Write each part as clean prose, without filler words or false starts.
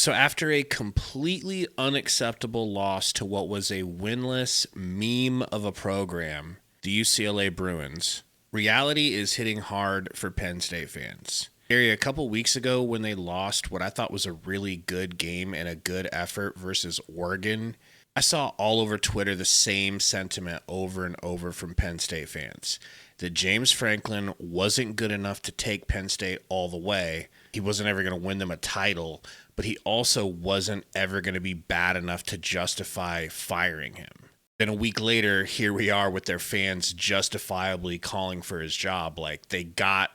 So after a completely unacceptable loss to what was a winless meme of a program, the UCLA Bruins, reality is hitting hard for Penn State fans. Gary, a couple weeks ago when they lost what I thought was a really good game and a good effort versus Oregon, I saw all over Twitter the same sentiment over and over from Penn State fans that James Franklin wasn't good enough to take Penn State all the way. He wasn't ever going to win them a title, but he also wasn't ever going to be bad enough to justify firing him. Then a week later, here we are with their fans justifiably calling for his job. Like they got,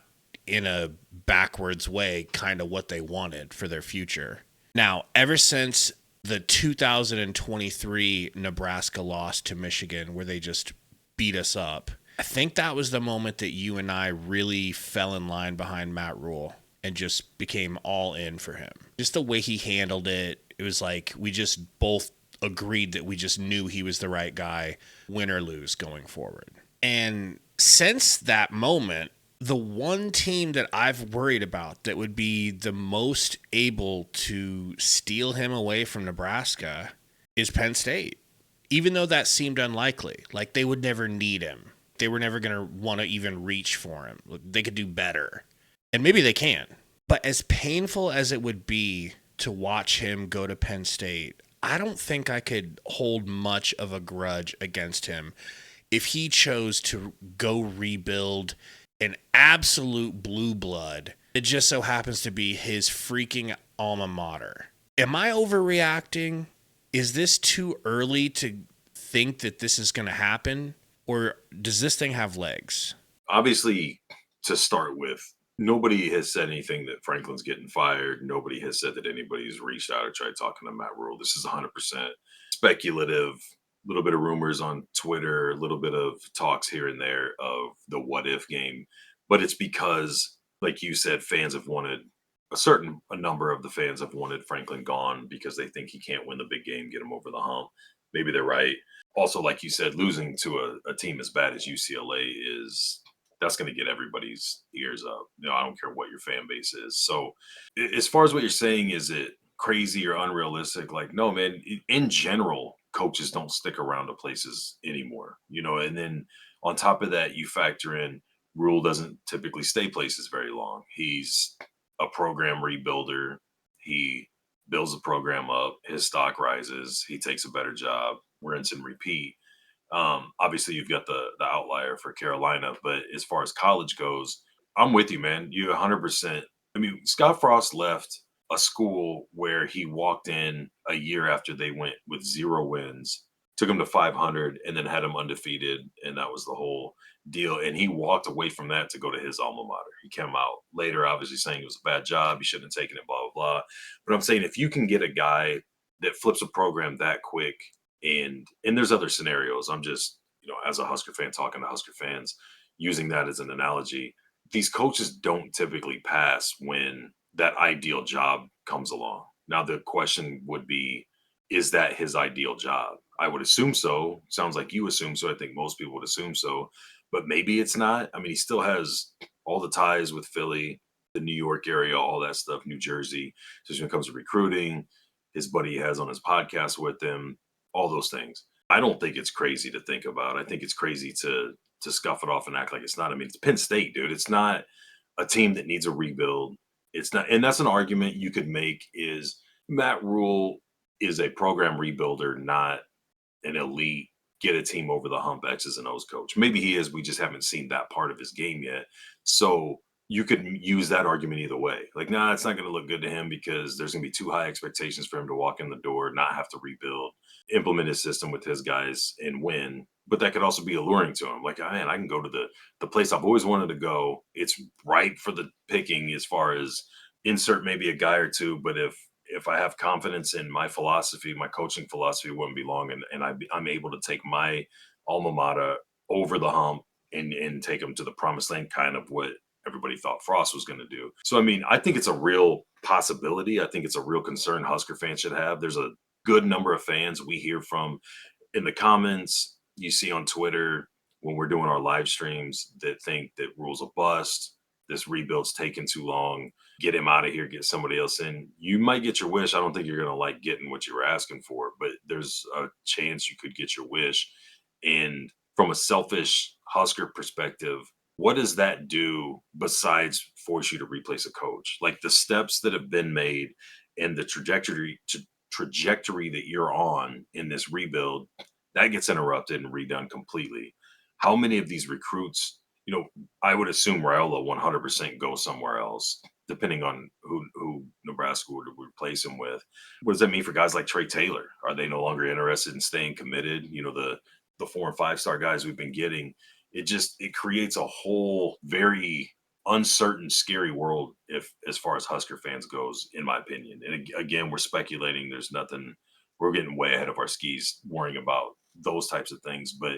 in a backwards way, kind of what they wanted for their future. Now, ever since the 2023 Nebraska loss to Michigan, where they just beat us up, I think that was the moment that you and I really fell in line behind Matt Rhule and just became all in for him. Just the way he handled it, it was like we just both agreed that we just knew he was the right guy, win or lose going forward. And since that moment, the one team that I've worried about that would be the most able to steal him away from Nebraska is Penn State. Even though that seemed unlikely, like they would never need him. They were never going to want to even reach for him. They could do better. And maybe they can. But as painful as it would be to watch him go to Penn State, I don't think I could hold much of a grudge against him if he chose to go rebuild an absolute blue blood. It just so happens to be his freaking alma mater. Am I overreacting? Is this too early to think that this is going to happen? Or does this thing have legs? Obviously, to start with, nobody has said anything that Franklin's getting fired. Nobody has said that anybody's reached out or tried talking to Matt Rhule. This is 100% speculative, a little bit of rumors on Twitter, a little bit of talks here and there of the what if game. But it's because, like you said, fans have wanted a number of the fans have wanted Franklin gone because they think he can't win the big game, get him over the hump. Maybe they're right. Also, like you said, losing to a team as bad as UCLA is that's going to get everybody's ears up. I don't care what your fan base is. So, as far as what you're saying, is it crazy or unrealistic? Like, no, man. In general, coaches don't stick around to places anymore. And then on top of that, you factor in Rule doesn't typically stay places very long. He's a program rebuilder. He builds the program up. His stock rises. He takes a better job. Rinse and repeat. Obviously, you've got the outlier for Carolina, but as far as college goes, I'm with you, man. You 100%. I mean, Scott Frost left a school where he walked in a year after they went with 0 wins, took him to 500, and then had him undefeated, and that was the whole deal. And he walked away from that to go to his alma mater. He came out later, obviously saying it was a bad job. He shouldn't have taken it, blah blah blah. But I'm saying if you can get a guy that flips a program that quick and there's other scenarios. I'm just, as a Husker fan talking to Husker fans, using that as an analogy. These coaches don't typically pass when that ideal job comes along. Now the question would be, is that his ideal job? I would assume so. Sounds like you assume so. I think most people would assume so, but maybe it's not. I mean, he still has all the ties with Philly, the New York area, all that stuff, New Jersey. Just when it comes to recruiting, his buddy has on his podcast with him, all those things. I don't think it's crazy to think about. I think it's crazy to scuff it off and act like it's not. I mean, it's Penn State, dude. It's not a team that needs a rebuild. It's not, and that's an argument you could make is Matt Rule is a program rebuilder, not an elite get a team over the hump X's and O's coach. Maybe he is. We just haven't seen that part of his game yet. So you could use that argument either way. Like, nah, it's not going to look good to him because there's going to be too high expectations for him to walk in the door, not have to rebuild, implement his system with his guys and win. But that could also be alluring to him. Like, oh, man, I can go to the place I've always wanted to go. It's ripe for the picking as far as insert maybe a guy or two. But if I have confidence in my philosophy, my coaching philosophy wouldn't be long, and I'm able to take my alma mater over the hump and take them to the promised land, kind of what everybody thought Frost was going to do. So, I mean, I think it's a real possibility. I think it's a real concern Husker fans should have. There's a good number of fans we hear from in the comments, you see on Twitter when we're doing our live streams, that think that Rhule's a bust. this rebuild's taking too long. Get him out of here, get somebody else in. You might get your wish. I don't think you're going to like getting what you were asking for, but there's a chance you could get your wish. And from a selfish Husker perspective, what does that do besides force you to replace a coach? Like the steps that have been made and the trajectory that you're on in this rebuild, that gets interrupted and redone completely. How many of these recruits, I would assume Rhule 100% go somewhere else, depending on who Nebraska would replace him with. What does that mean for guys like Trey Taylor? Are they no longer interested in staying committed? The 4 and 5 star guys we've been getting, it creates a whole very uncertain, scary world if as far as Husker fans goes, in my opinion. And again, we're speculating. There's nothing. We're getting way ahead of our skis worrying about those types of things. But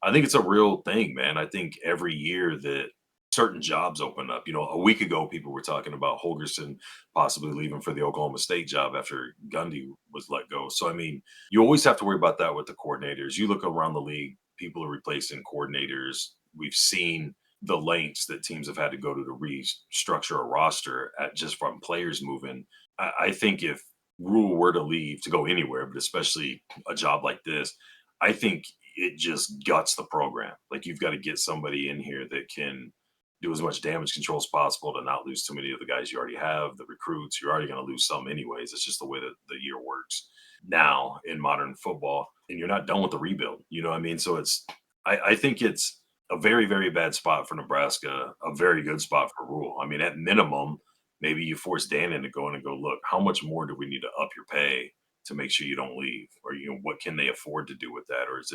I think it's a real thing, man. I think every year that certain jobs open up, a week ago, people were talking about Holgerson possibly leaving for the Oklahoma State job after Gundy was let go. So, I mean, you always have to worry about that with the coordinators. You look around the league, people are replacing coordinators. We've seen the lengths that teams have had to go to restructure a roster at just from players moving. I think if Rhule were to leave to go anywhere, but especially a job like this, I think it just guts the program. Like you've got to get somebody in here that can do as much damage control as possible to not lose too many of the guys you already have, the recruits. You're already going to lose some anyways. It's just the way that the year works now in modern football, and you're not done with the rebuild. You know what I mean? So I think it's a very, very bad spot for Nebraska, a very good spot for Rhule. I mean, at minimum, maybe you force Dan in to go in and go, look, how much more do we need to up your pay to make sure you don't leave? Or, what can they afford to do with that? Or is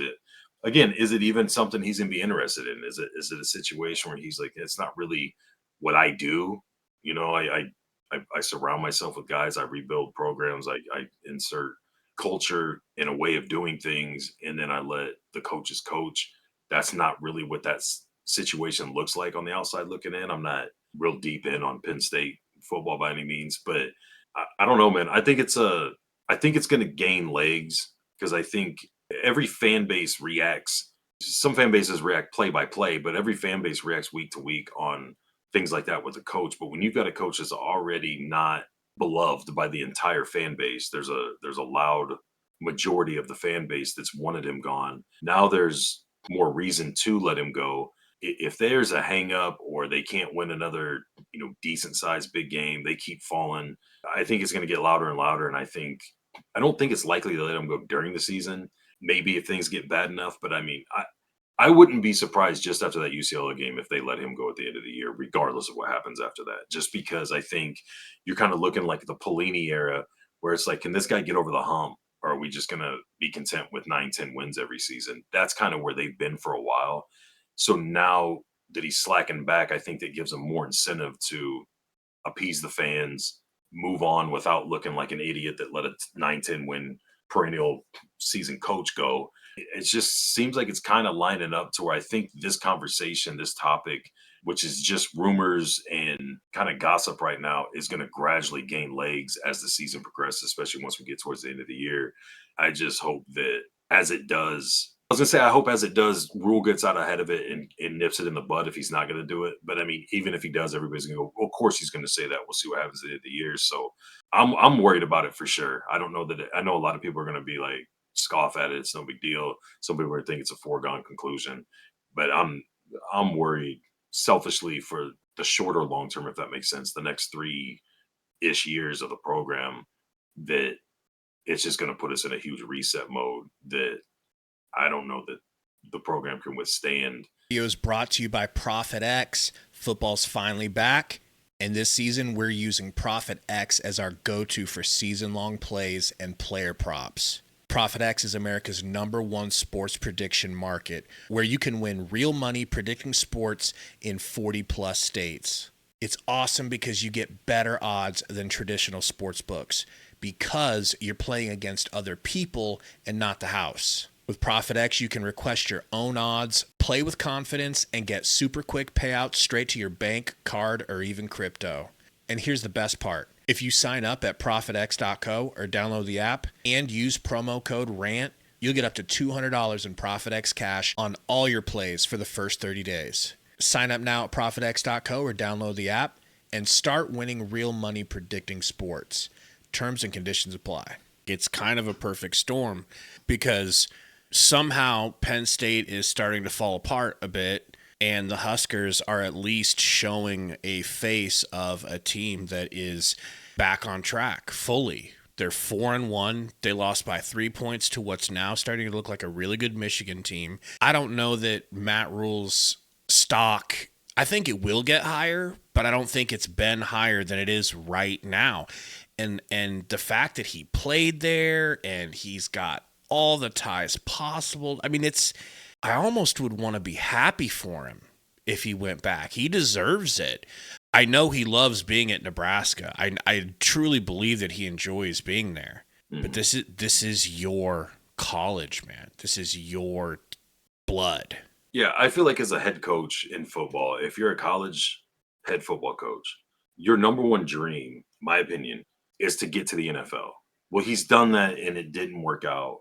it even something he's going to be interested in? Is it a situation where he's like, it's not really what I do? I surround myself with guys. I rebuild programs. I insert culture in a way of doing things, and then I let the coaches coach. That's not really what that situation looks like on the outside looking in. I'm not real deep in on Penn State football by any means, but I don't know, man. I think it's going to gain legs because I think every fan base reacts. Some fan bases react play by play, but every fan base reacts week to week on things like that with a coach. But when you've got a coach that's already not beloved by the entire fan base, there's a loud majority of the fan base that's wanted him gone. Now there's more reason to let him go. If there's a hang up or they can't win another, decent sized big game, they keep falling. I think it's going to get louder and louder. And I don't think it's likely to let him go during the season. Maybe if things get bad enough, but I mean, I wouldn't be surprised just after that UCLA game if they let him go at the end of the year, regardless of what happens after that. Just because I think you're kind of looking like the Pelini era, where it's like, can this guy get over the hump? Or are we just going to be content with 9-10 wins every season? That's kind of where they've been for a while. So now that he's slacking back, I think that gives him more incentive to appease the fans, move on without looking like an idiot that let a 9-10 win perennial season coach go. It just seems like it's kind of lining up to where I think this conversation, this topic, which is just rumors and kind of gossip right now, is going to gradually gain legs as the season progresses, especially once we get towards the end of the year. I just hope that as it does, I hope as it does, Rhule gets out ahead of it and nips it in the bud if he's not going to do it. But I mean, even if he does, everybody's going to go, well, of course he's going to say that. We'll see what happens at the end of the year. So I'm worried about it for sure. I don't know I know a lot of people are going to be like, scoff at it. It's no big deal. Some people think it's a foregone conclusion, but I'm worried selfishly for the short or long term, if that makes sense, the next 3-ish years of the program, that it's just going to put us in a huge reset mode that I don't know that the program can withstand. Video is brought to you by Profit X. Football's finally back, and this season we're using Profit X as our go-to for season-long plays and player props. Profit X is America's #1 sports prediction market, where you can win real money predicting sports in 40+ states. It's awesome because you get better odds than traditional sports books because you're playing against other people and not the house. With Profit X, you can request your own odds, play with confidence, and get super quick payouts straight to your bank, card, or even crypto. And here's the best part. If you sign up at ProfitX.co or download the app and use promo code RANT, you'll get up to $200 in Profit X cash on all your plays for the first 30 days. Sign up now at ProfitX.co or download the app and start winning real money predicting sports. Terms and conditions apply. It's kind of a perfect storm because somehow Penn State is starting to fall apart a bit, and the Huskers are at least showing a face of a team that is back on track fully. They're 4-1. They lost by 3 points to what's now starting to look like a really good Michigan team. I don't know that Matt Rhule's stock, I think it will get higher, but I don't think it's been higher than it is right now. And the fact that he played there and he's got all the ties possible. I mean, I almost would want to be happy for him if he went back. He deserves it. I know he loves being at Nebraska. I truly believe that he enjoys being there. But this is your college, man. This is your blood. Yeah, I feel like as a head coach in football, if you're a college head football coach, your number one dream, my opinion, is to get to the NFL. Well, he's done that and it didn't work out.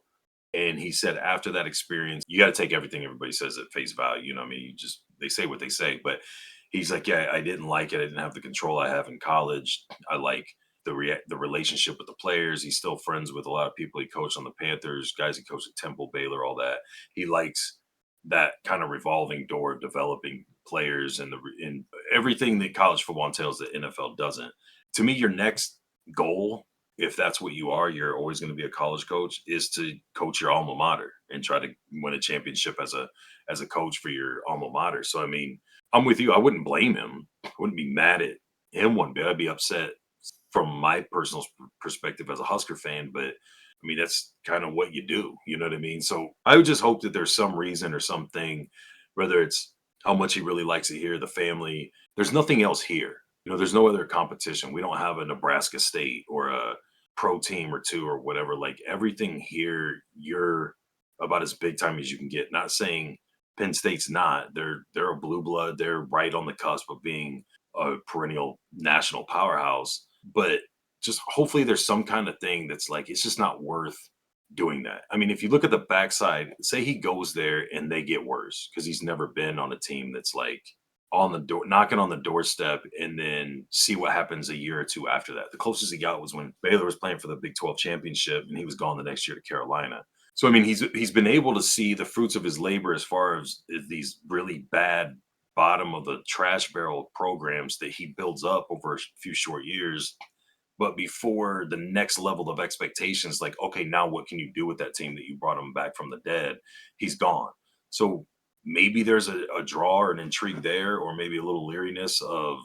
And he said after that experience, you got to take everything everybody says at face value. You know what I mean? They say what they say. But he's like, yeah, I didn't like it. I didn't have the control I have in college. I like the relationship with the players. He's still friends with a lot of people he coached on the Panthers, guys he coached at Temple, Baylor, all that. He likes that kind of revolving door of developing players and in everything that college football entails that NFL doesn't. To me, your next goal, if that's what you're always going to be a college coach, is to coach your alma mater and try to win a championship as a coach for your alma mater. So I mean, I'm with you. I wouldn't blame him. I wouldn't be mad at him one bit. I'd be upset from my personal perspective as a Husker fan, but I mean, that's kind of what you do. You know what I mean? So I would just hope that there's some reason or something, whether it's how much he really likes it here, the family. There's nothing else here. You know, there's no other competition. We don't have a Nebraska State or a pro team or two or whatever. Like everything here, you're about as big time as you can get. Not saying Penn State's not. They're a blue blood. They're right on the cusp of being a perennial national powerhouse. But just hopefully there's some kind of thing that's like it's just not worth doing that. I mean, if you look at the backside, say he goes there and they get worse because he's never been on a team that's like on the door, knocking on the doorstep, and then see what happens a year or two after that. The closest he got was when Baylor was playing for the Big 12 championship, and he was gone the next year to Carolina. So I mean, he's been able to see the fruits of his labor as far as these really bad bottom of the trash barrel programs that he builds up over a few short years. But before the next level of expectations, like, okay, now what can you do with that team that you brought him back from the dead? He's gone. So maybe there's a draw or an intrigue there, or maybe a little leeriness of,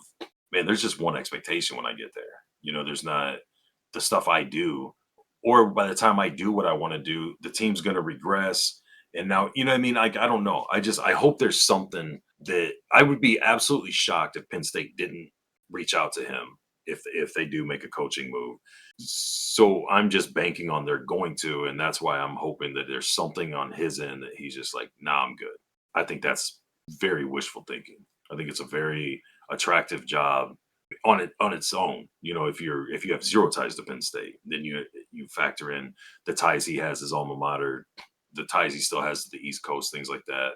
man, there's just one expectation when I get there. You know, there's not the stuff I do, or by the time I do what I want to do, the team's going to regress. And now, you know what I mean? I don't know. I hope there's something that I would be absolutely shocked if Penn State didn't reach out to him if they do make a coaching move. So I'm just banking on they're going to, and that's why I'm hoping that there's something on his end that he's just like, nah, I'm good. I think that's very wishful thinking. I think it's a very attractive job on its own. You know, if you have zero ties to Penn State, then you factor in the ties he has his alma mater, the ties he still has to the East Coast, things like that.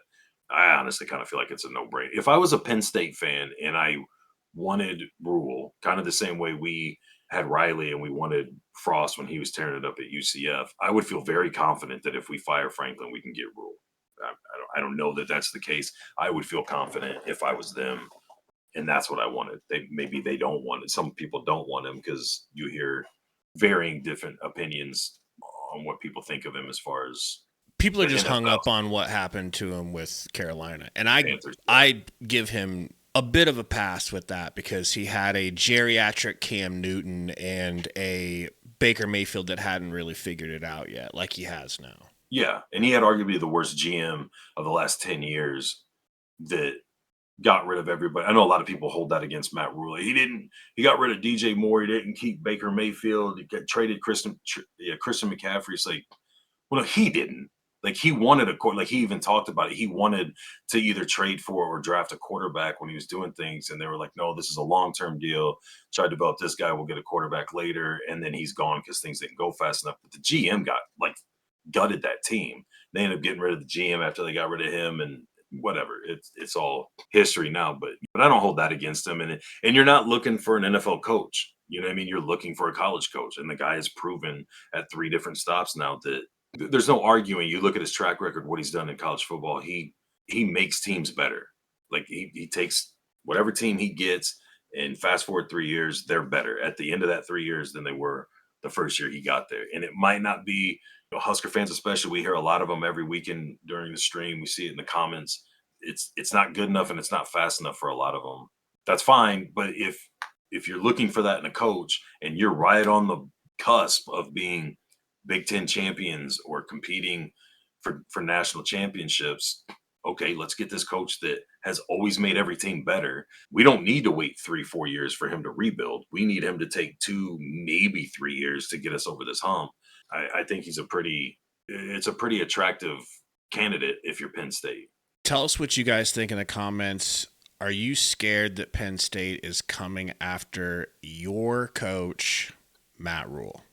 I honestly kind of feel like it's a no-brainer. If I was a Penn State fan and I wanted Rhule, kind of the same way we had Riley and we wanted Frost when he was tearing it up at UCF, I would feel very confident that if we fire Franklin, we can get Rhule. I don't know that that's the case. I would feel confident if I was them, and that's what I wanted. Maybe they don't want it. Some people don't want him because you hear varying different opinions on what people think of him as far as People are just NFL hung up on what happened to him with Carolina, and Panthers. I give him a bit of a pass with that because he had a geriatric Cam Newton and a Baker Mayfield that hadn't really figured it out yet, like he has now. Yeah, and he had arguably the worst GM of the last 10 years that got rid of everybody. I know a lot of people hold that against Matt Rhule. He got rid of DJ Moore. He didn't keep Baker Mayfield. He traded Christian McCaffrey. It's like, well, no, he didn't. Like he wanted like he even talked about it. He wanted to either trade for or draft a quarterback when he was doing things. And they were like, no, this is a long-term deal. Try to develop this guy. We'll get a quarterback later. And then he's gone because things didn't go fast enough. But the GM got like gutted that team. They ended up getting rid of the GM after they got rid of him. And whatever. It's all history now, but I don't hold that against him. And you're not looking for an NFL coach. You know what I mean? You're looking for a college coach, and the guy has proven at 3 different stops now that there's no arguing. You look at his track record, what he's done in college football. He makes teams better. Like he takes whatever team he gets, and fast forward 3 years, they're better at the end of that 3 years than they were the first year he got there. And it might not be, Husker fans, especially, we hear a lot of them every weekend during the stream. We see it in the comments. It's not good enough and it's not fast enough for a lot of them. That's fine, but if you're looking for that in a coach and you're right on the cusp of being Big Ten champions or competing for national championships, okay, let's get this coach that has always made every team better. We don't need to wait 3-4 years for him to rebuild. We need him to take 2, maybe 3 years to get us over this hump. I think it's a pretty attractive candidate if you're Penn State. Tell us what you guys think in the comments. Are you scared that Penn State is coming after your coach, Matt Rhule?